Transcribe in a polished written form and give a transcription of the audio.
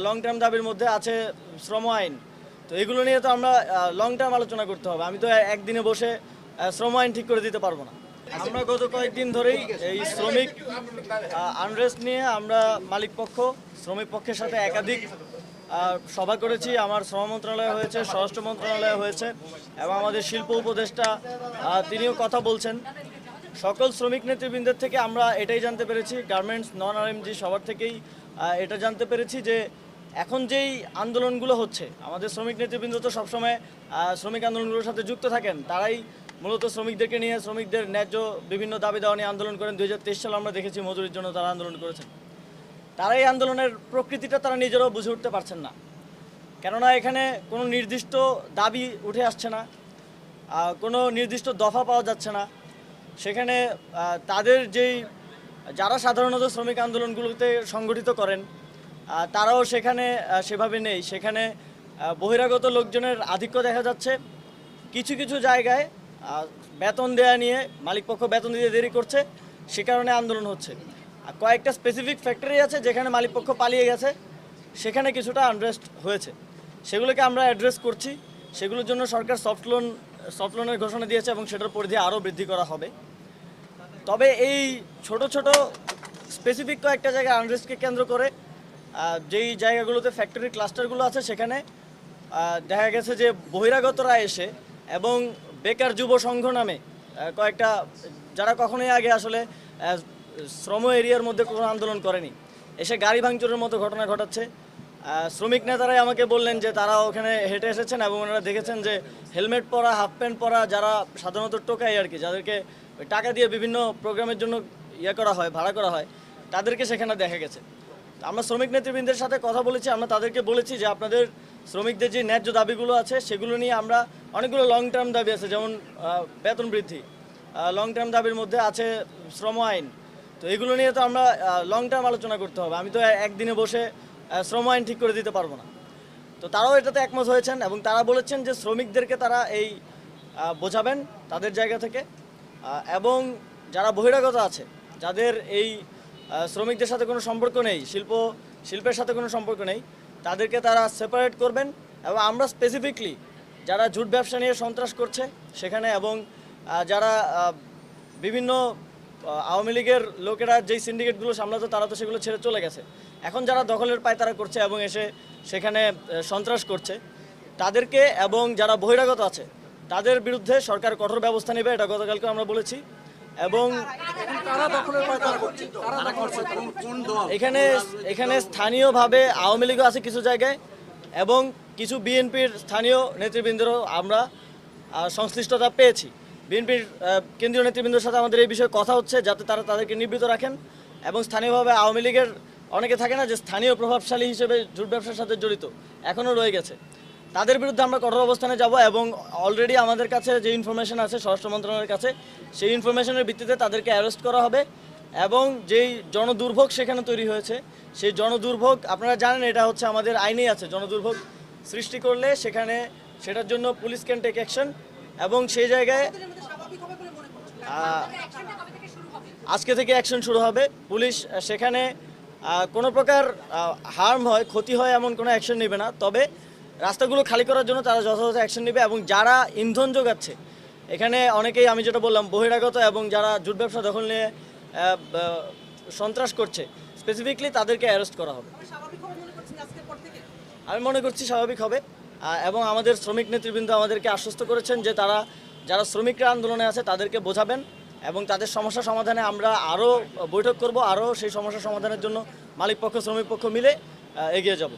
Long term দাবির মধ্যে আছে শ্রম আইন। তো এগুলো নিয়ে তো আমরা লং টার্ম আলোচনা করতে হবে। আমি তো একদিনে বসে শ্রম আইন ঠিক করে দিতে পারবো না। আমরা গত কয়েকদিন ধরেই এই শ্রমিক আনরেস্ট নিয়ে আমরা মালিক পক্ষ শ্রমিক পক্ষের সাথে একাধিক সভা করেছি। আমার শ্রম মন্ত্রণালয় হয়েছে, স্বরাষ্ট্র মন্ত্রণালয় হয়েছে এবং আমাদের শিল্প উপদেষ্টা তিনিও কথা বলছেন। সকল শ্রমিক নেতৃবৃন্দের থেকে আমরা এটাই জানতে পেরেছি, গার্মেন্টস নন আরএমজি সবার থেকেই এটা জানতে পেরেছি যে এখন যেই আন্দোলনগুলো হচ্ছে, আমাদের শ্রমিক নেতৃবৃন্দ তো সবসময় শ্রমিক আন্দোলনগুলোর সাথে যুক্ত থাকেন। তারাই মূলত শ্রমিকদেরকে নিয়ে শ্রমিকদের ন্যায্য বিভিন্ন দাবি দেওয়া নিয়ে আন্দোলন করেন। 2023 সালে আমরা দেখেছি মজুরির জন্য তারা আন্দোলন করেছেন। তারা এই আন্দোলনের প্রকৃতিটা তারা নিজেরাও বুঝে উঠতে পারছেন না, কেননা এখানে কোনো নির্দিষ্ট দাবি উঠে আসছে না, কোনো নির্দিষ্ট দফা পাওয়া যাচ্ছে না। সেখানে তাদের যারা সাধারণত শ্রমিক আন্দোলনগুলোতে সংগঠিত করেন তারাও সেখানে সেভাবে নেই। সেখানে বহিরাগত লোকজনের আধিক্য দেখা যাচ্ছে। কিছু কিছু জায়গায় বেতন দেয়া নিয়ে মালিকপক্ষ বেতন দিতে দেরি করছে, সে কারণে আন্দোলন হচ্ছে। আর কয়েকটা স্পেসিফিক ফ্যাক্টরি আছে যেখানে মালিকপক্ষ পালিয়ে গেছে, সেখানে কিছুটা আনরেস্ট হয়েছে। সেগুলোকে আমরা অ্যাড্রেস করছি। সেগুলোর জন্য সরকার সফট লোনের ঘোষণা দিয়েছে এবং সেটার পরিধি আরও বৃদ্ধি করা হবে। তবে এই ছোট ছোট স্পেসিফিক কয়েকটা জায়গায় আনরেস্টকে কেন্দ্র করে যেই জায়গাগুলোতে ফ্যাক্টরি ক্লাস্টারগুলো আছে, সেখানে দেখা গেছে যে বহিরাগতরা এসে এবং বেকার যুব সংঘ নামে কয়েকটা, যারা কখনোই আগে আসলে শ্রম এরিয়ার মধ্যে কোনো আন্দোলন করেনি, এসে গাড়ি ভাঙচুরের মতো ঘটনা ঘটাচ্ছে। শ্রমিক নেতারাই আমাকে বললেন যে তারা ওখানে হেঁটে এসেছেন এবং ওনারা দেখেছেন যে হেলমেট পরা, হাফ প্যান্ট পরা, যারা সাধারণত টোকাই আর কি, যাদেরকে টাকা দিয়ে বিভিন্ন প্রোগ্রামের জন্য করা হয়, ভাড়া করা হয়, তাদেরকে সেখানে দেখা গেছে। আমরা শ্রমিক নেতৃবৃন্দের সাথে কথা বলেছি। আমরা তাদেরকে বলেছি যে আপনাদের শ্রমিকদের যে ন্যায্য দাবিগুলো আছে সেগুলো নিয়ে আমরা অনেকগুলো লং টার্ম দাবি আছে, যেমন বেতন বৃদ্ধি, লং টার্ম দাবির মধ্যে আছে শ্রম আইন। তো এগুলো নিয়ে তো আমরা লং টার্ম আলোচনা করতে হবে। আমি তো একদিনে বসে শ্রম আইন ঠিক করে দিতে পারবো না। তো তারাও এটাতে একমত হয়েছেন এবং তারা বলেছেন যে শ্রমিকদেরকে তারা এই বোঝাবেন তাদের জায়গা থেকে, এবং যারা বহিরাগত আছে, যাদের এই শ্রমিকদের সাথে কোনো সম্পর্ক নেই, শিল্পের সাথে কোনো সম্পর্ক নেই, তাদেরকে তারা সেপারেট করবেন। এবং আমরা স্পেসিফিকলি যারা জুট ব্যবসা নিয়ে সন্ত্রাস করছে সেখানে, এবং যারা বিভিন্ন আওয়ামী লীগের লোকেরা যেই সিন্ডিকেটগুলো সামলাতো তারা তো সেগুলো ছেড়ে চলে গেছে, এখন যারা দখলের পায়তারা করছে এবং এসে সেখানে সন্ত্রাস করছে, তাদেরকে এবং যারা বহিরাগত আছে তাদের বিরুদ্ধে সরকার কঠোর ব্যবস্থা নেবে, এটা গতকালকে আমরা বলেছি। এবং এখানে স্থানীয়ভাবে আওয়ামী লীগও আছে কিছু জায়গায়, এবং কিছু বিএনপির স্থানীয় নেতৃবৃন্দেরও আমরা সংশ্লিষ্টতা পেয়েছি। বিএনপির কেন্দ্রীয় নেতৃবৃন্দের সাথে আমাদের এই বিষয়ে কথা হচ্ছে, যাতে তারা তাদেরকে নিবৃত্ত রাখেন। এবং স্থানীয়ভাবে আওয়ামী লীগের অনেকে থাকে না যে স্থানীয় প্রভাবশালী হিসেবে জুট ব্যবসার সাথে জড়িত, এখনও রয়ে গেছে, তাদের বিরুদ্ধে আমরা কঠোর অবস্থানে যাব। এবং অলরেডি আমাদের কাছে যে ইনফরমেশন আছে স্বরাষ্ট্র মন্ত্রণালয়ের কাছে, সেই ইনফরমেশনের ভিত্তিতে তাদেরকে অ্যারেস্ট করা হবে। এবং যেই জনদুর্ভোগ সেখানে তৈরি হয়েছে, সেই জনদুর্ভোগ আপনারা জানেন এটা হচ্ছে আমাদের আইনেই আছে, জনদুর্ভোগ সৃষ্টি করলে সেটার জন্য পুলিশ ক্যান টেক অ্যাকশন। এবং সেই জায়গায় আজকে থেকে অ্যাকশন শুরু হবে। পুলিশ সেখানে কোনো প্রকার হার্ম হয়, ক্ষতি হয় এমন কোনো অ্যাকশন নেবে না, তবে রাস্তাগুলো খালি করার জন্য তারা যথাযথ অ্যাকশন নেবে। এবং যারা ইন্ধন যোগাচ্ছে, এখানে অনেকেই আমি যেটা বললাম বহিরাগত এবং যারা জুট ব্যবসা দখল নিয়ে সন্ত্রাস করছে, স্পেসিফিকলি তাদেরকে অ্যারেস্ট করা হবে। আমি মনে করছি স্বাভাবিক হবে। এবং আমাদের শ্রমিক নেতৃবৃন্দ আমাদেরকে আশ্বস্ত করেছেন যে তারা যারা শ্রমিকরা আন্দোলনে আছে তাদেরকে বোঝাবেন এবং তাদের সমস্যা সমাধানে আমরা আরও বৈঠক করব, আরও সেই সমস্যা সমাধানের জন্য মালিক পক্ষ শ্রমিক পক্ষ মিলে এগিয়ে যাব।